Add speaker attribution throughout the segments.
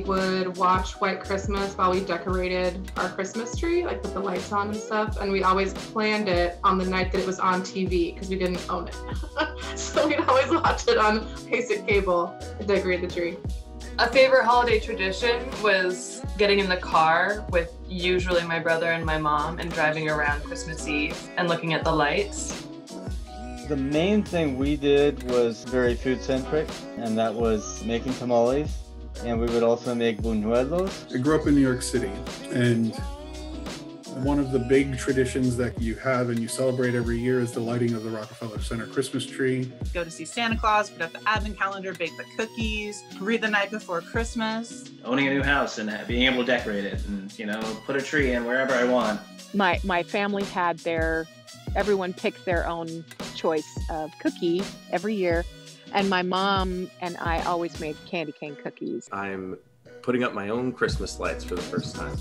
Speaker 1: would watch White Christmas while we decorated our Christmas tree, like with the lights on and stuff. And we always planned it on the night that it was on TV because we didn't own it. So we'd always watch it on basic cable and decorate the tree.
Speaker 2: A favorite holiday tradition was getting in the car with usually my brother and my mom and driving around Christmas Eve and looking at the lights.
Speaker 3: The main thing we did was very food-centric, and that was making tamales, and we would also make buñuelos.
Speaker 4: I grew up in New York City, and one of the big traditions that you have and you celebrate every year is the lighting of the Rockefeller Center Christmas tree.
Speaker 5: Go to see Santa Claus, put up the advent calendar, bake the cookies, read the night before Christmas.
Speaker 6: Owning a new house and being able to decorate it and, you know, put a tree in wherever I want.
Speaker 7: My family had everyone picked their own choice of cookie every year. And my mom and I always made candy cane cookies.
Speaker 8: I'm putting up my own Christmas lights for the first time.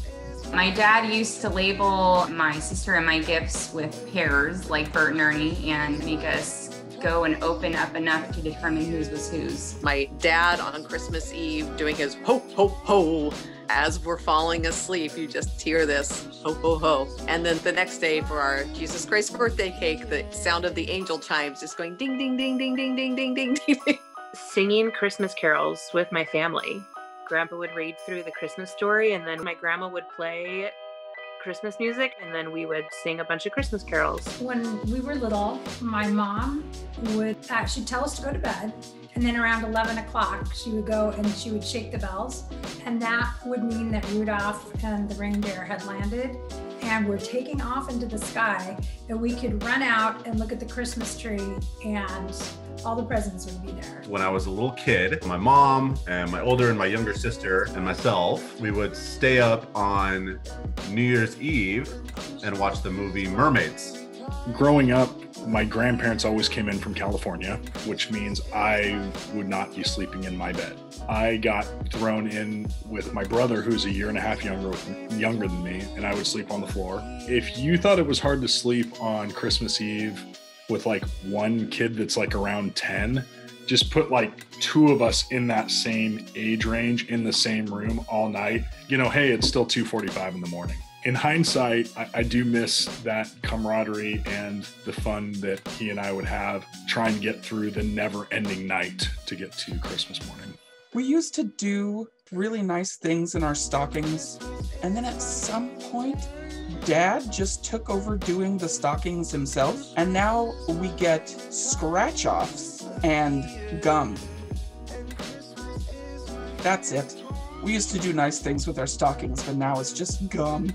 Speaker 9: My dad used to label my sister and my gifts with pairs, like Bert and Ernie, and make us go and open up enough to determine whose was whose.
Speaker 10: My dad on Christmas Eve doing his ho, ho, ho. As we're falling asleep, you just hear this ho, ho, ho. And then the next day for our Jesus Christ birthday cake, the sound of the angel chimes just going ding, ding, ding, ding, ding, ding, ding, ding, ding.
Speaker 11: Singing Christmas carols with my family. Grandpa would read through the Christmas story, and then my grandma would play Christmas music, and then we would sing a bunch of Christmas carols.
Speaker 12: When we were little, my mom would she'd tell us to go to bed, and then around 11 o'clock, she would go and she would shake the bells, and that would mean that Rudolph and the reindeer had landed and were taking off into the sky, and we could run out and look at the Christmas tree, and all the presents would be there.
Speaker 13: When I was a little kid, my mom and my older and my younger sister and myself, we would stay up on New Year's Eve and watch the movie Mermaids.
Speaker 4: Growing up, my grandparents always came in from California, which means I would not be sleeping in my bed. I got thrown in with my brother, who's a year and a half younger than me, and I would sleep on the floor. If you thought it was hard to sleep on Christmas Eve with like one kid that's like around 10, just put like two of us in that same age range in the same room all night. You know, hey, it's still 2:45 in the morning. In hindsight, I do miss that camaraderie and the fun that he and I would have trying to get through the never-ending night to get to Christmas morning.
Speaker 14: We used to do really nice things in our stockings, and then at some point, Dad just took over doing the stockings himself, and now we get scratch-offs and gum. That's it. We used to do nice things with our stockings, but now it's just gum.